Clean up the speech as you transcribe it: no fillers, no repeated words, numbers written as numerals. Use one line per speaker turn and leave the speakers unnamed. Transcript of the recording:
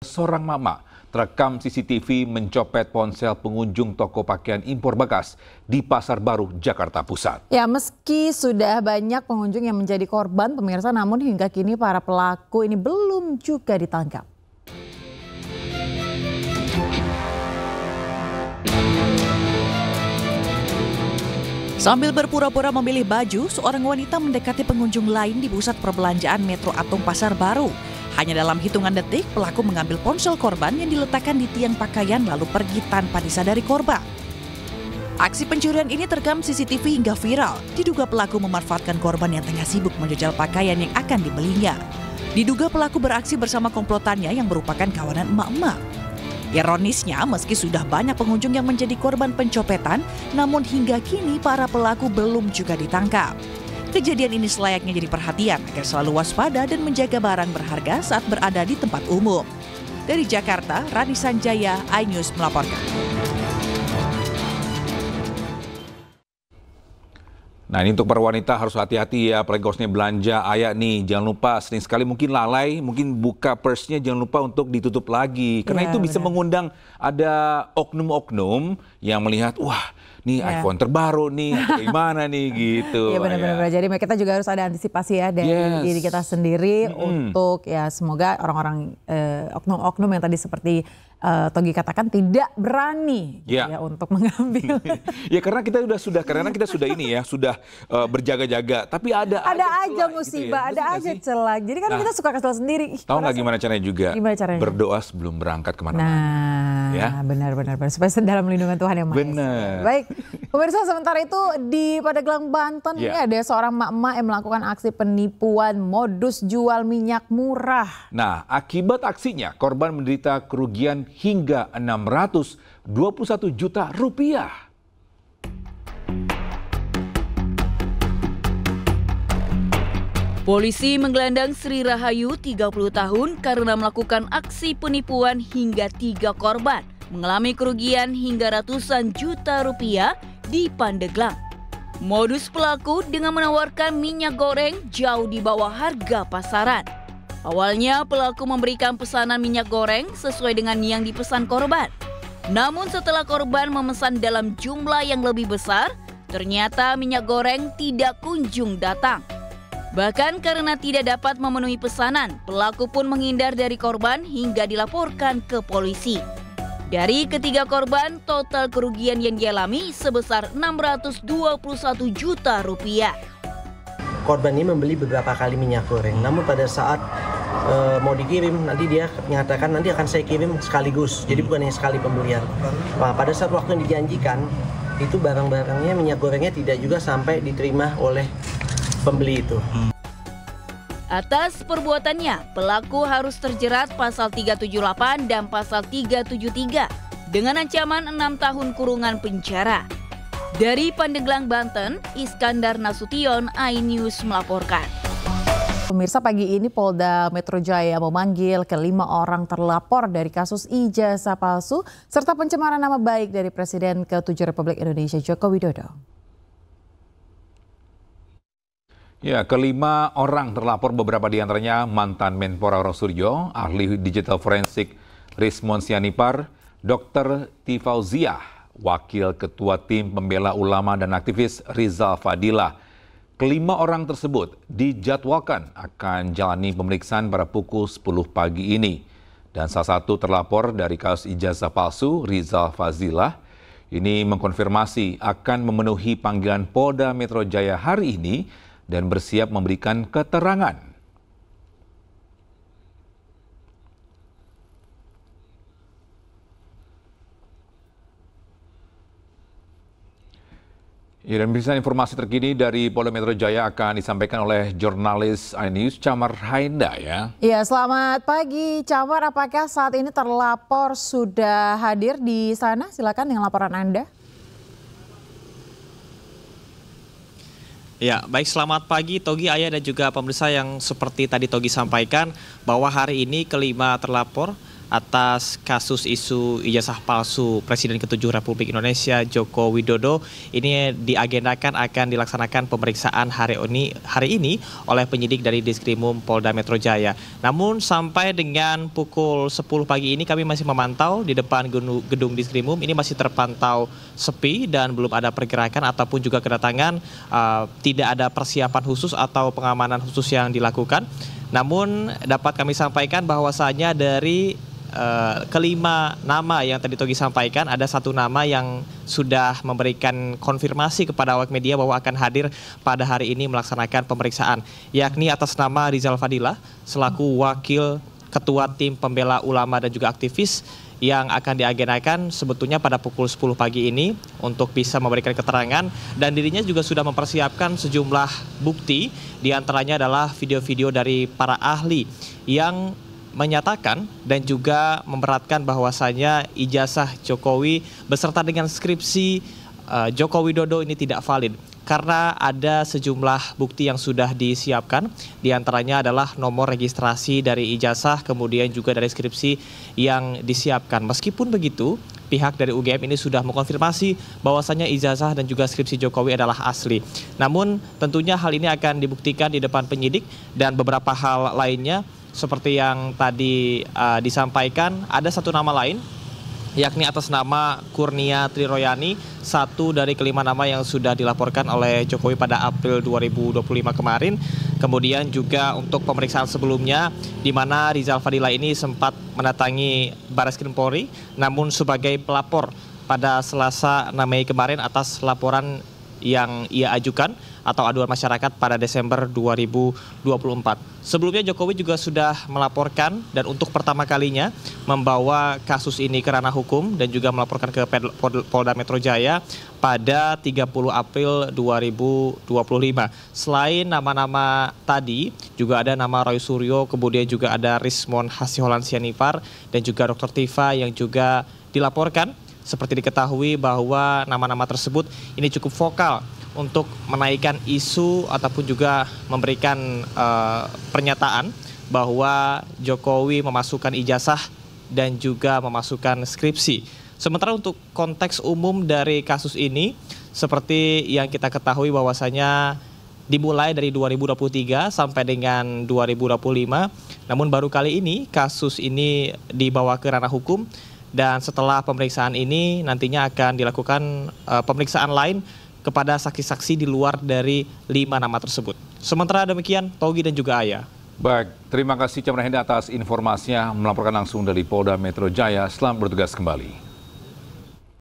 Seorang mama terekam CCTV mencopet ponsel pengunjung toko pakaian impor bekas di Pasar Baru, Jakarta Pusat.
Ya, meski sudah banyak pengunjung yang menjadi korban, pemirsa, namun hingga kini para pelaku ini belum juga ditangkap.
Sambil berpura-pura memilih baju, seorang wanita mendekati pengunjung lain di pusat perbelanjaan Metro Atung Pasar Baru. Hanya dalam hitungan detik, pelaku mengambil ponsel korban yang diletakkan di tiang pakaian lalu pergi tanpa disadari korban. Aksi pencurian ini terekam CCTV hingga viral. Diduga pelaku memanfaatkan korban yang tengah sibuk menjajal pakaian yang akan dibelinya. Diduga pelaku beraksi bersama komplotannya yang merupakan kawanan emak-emak. Ironisnya, meski sudah banyak pengunjung yang menjadi korban pencopetan, namun hingga kini para pelaku belum juga ditangkap. Kejadian ini selayaknya jadi perhatian agar selalu waspada dan menjaga barang berharga saat berada di tempat umum. Dari Jakarta, Rani Sanjaya, iNews melaporkan.
Nah, ini untuk para wanita harus hati-hati ya, apalagi kosnya belanja ayah nih. Jangan lupa, sering sekali mungkin lalai, mungkin buka purse-nya jangan lupa untuk ditutup lagi. Karena itu bisa mengundang ada oknum-oknum yang melihat, wah, nih iPhone terbaru nih, gimana nih gitu.
Iya benar-benar. Jadi kita juga harus ada antisipasi ya dari diri kita sendiri untuk ya semoga orang-orang oknum-oknum yang tadi seperti Togi katakan tidak berani gitu ya untuk mengambil.
Ya karena kita sudah ini ya, sudah berjaga-jaga, tapi ada
aja musibah, gitu ya. Ada aja celah. Jadi kan kita suka kesel sendiri.
Tahu nggak gimana caranya juga?
Gimana caranya?
Berdoa sebelum berangkat kemana-mana.
Nah, ya? benar. Supaya dalam lindungan Tuhan yang Maha Esa.
Benar.
Baik, pemirsa, sementara itu di Pandeglang, Banten ini ada seorang mak-mak yang melakukan aksi penipuan modus jual minyak murah.
Nah, akibat aksinya korban menderita kerugian hingga 621 juta rupiah.
Polisi menggelandang Sri Rahayu 30 tahun karena melakukan aksi penipuan hingga 3 korban mengalami kerugian hingga ratusan juta rupiah di Pandeglang. Modus pelaku dengan menawarkan minyak goreng jauh di bawah harga pasaran. Awalnya pelaku memberikan pesanan minyak goreng sesuai dengan yang dipesan korban. Namun setelah korban memesan dalam jumlah yang lebih besar, ternyata minyak goreng tidak kunjung datang. Bahkan karena tidak dapat memenuhi pesanan, pelaku pun menghindar dari korban hingga dilaporkan ke polisi. Dari ketiga korban, total kerugian yang dialami sebesar 621 juta rupiah.
Korban ini membeli beberapa kali minyak goreng, namun pada saat mau dikirim nanti dia menyatakan nanti akan saya kirim sekaligus, jadi bukan hanya sekali pembelian. Nah, pada saat waktu yang dijanjikan itu barang-barangnya minyak gorengnya tidak juga sampai diterima oleh pembeli itu.
Atas perbuatannya, pelaku harus terjerat pasal 378 dan pasal 373 dengan ancaman 6 tahun kurungan penjara. Dari Pandeglang, Banten, Iskandar Nasution, iNews melaporkan.
Pemirsa, pagi ini Polda Metro Jaya memanggil ke-5 orang terlapor dari kasus ijazah palsu serta pencemaran nama baik dari Presiden ke-7 Republik Indonesia Joko Widodo.
Ya, ke-5 orang terlapor, beberapa diantaranya mantan Menpora Rosuryo, ahli digital forensik Rismon Sianipar, Dr. Tifauziah, wakil ketua tim pembela ulama dan aktivis Rizal Fadilah. Ke-5 orang tersebut dijadwalkan akan jalani pemeriksaan pada pukul 10 pagi ini. Dan salah satu terlapor dari kasus ijazah palsu, Rizal Fazilah, ini mengkonfirmasi akan memenuhi panggilan Polda Metro Jaya hari ini dan bersiap memberikan keterangan. Ya, dan bisa informasi terkini dari Polda Metro Jaya akan disampaikan oleh jurnalis iNews Camar Hainda ya.
Ya, selamat pagi Camar, apakah saat ini terlapor sudah hadir di sana? Silakan dengan laporan Anda.
Ya, baik, selamat pagi Togi, Ayah dan juga pemirsa. Yang seperti tadi Togi sampaikan bahwa hari ini ke-5 terlapor atas kasus isu ijazah palsu Presiden ke-7 Republik Indonesia Joko Widodo. Ini diagendakan akan dilaksanakan pemeriksaan hari ini oleh penyidik dari Diskrimum Polda Metro Jaya. Namun sampai dengan pukul 10 pagi ini kami masih memantau di depan gedung Diskrimum ini masih terpantau sepi dan belum ada pergerakan ataupun juga kedatangan, tidak ada persiapan khusus atau pengamanan khusus yang dilakukan. Namun dapat kami sampaikan bahwasanya dari kelima nama yang tadi Togi sampaikan, ada satu nama yang sudah memberikan konfirmasi kepada awak media bahwa akan hadir pada hari ini melaksanakan pemeriksaan, yakni atas nama Rizal Fadilah selaku Wakil Ketua Tim Pembela Ulama dan juga aktivis yang akan diagendakan sebetulnya pada pukul 10 pagi ini untuk bisa memberikan keterangan, dan dirinya juga sudah mempersiapkan sejumlah bukti, diantaranya adalah video-video dari para ahli yang menyatakan dan juga memberatkan bahwasanya ijazah Jokowi beserta dengan skripsi Joko Widodo ini tidak valid karena ada sejumlah bukti yang sudah disiapkan, diantaranya adalah nomor registrasi dari ijazah kemudian juga dari skripsi yang disiapkan. Meskipun begitu, pihak dari UGM ini sudah mengkonfirmasi bahwasanya ijazah dan juga skripsi Jokowi adalah asli. Namun tentunya hal ini akan dibuktikan di depan penyidik, dan beberapa hal lainnya seperti yang tadi disampaikan, ada satu nama lain, yakni atas nama Kurnia Triroyani, satu dari kelima nama yang sudah dilaporkan oleh Jokowi pada April 2025 kemarin. Kemudian juga untuk pemeriksaan sebelumnya, di mana Rizal Fadilah ini sempat mendatangi Barreskrim Polri, namun sebagai pelapor pada Selasa 6 Mei kemarin atas laporan yang ia ajukan atau aduan masyarakat pada Desember 2024. Sebelumnya Jokowi juga sudah melaporkan dan untuk pertama kalinya membawa kasus ini ke ranah hukum dan juga melaporkan ke Polda Metro Jaya pada 30 April 2025. Selain nama-nama tadi, juga ada nama Roy Suryo, kemudian juga ada Rismon Hasiholan Sianipar dan juga Dr. Tifa yang juga dilaporkan. Seperti diketahui bahwa nama-nama tersebut ini cukup vokal untuk menaikkan isu ataupun juga memberikan pernyataan bahwa Jokowi memasukkan ijazah dan juga memasukkan skripsi. Sementara untuk konteks umum dari kasus ini, seperti yang kita ketahui bahwasanya dimulai dari 2023 sampai dengan 2025, namun baru kali ini kasus ini dibawa ke ranah hukum. Dan setelah pemeriksaan ini nantinya akan dilakukan pemeriksaan lain kepada saksi-saksi di luar dari 5 nama tersebut. Sementara demikian, Togi dan juga Ayah.
Baik, terima kasih Camrahenda atas informasinya melaporkan langsung dari Polda Metro Jaya. Selamat bertugas kembali.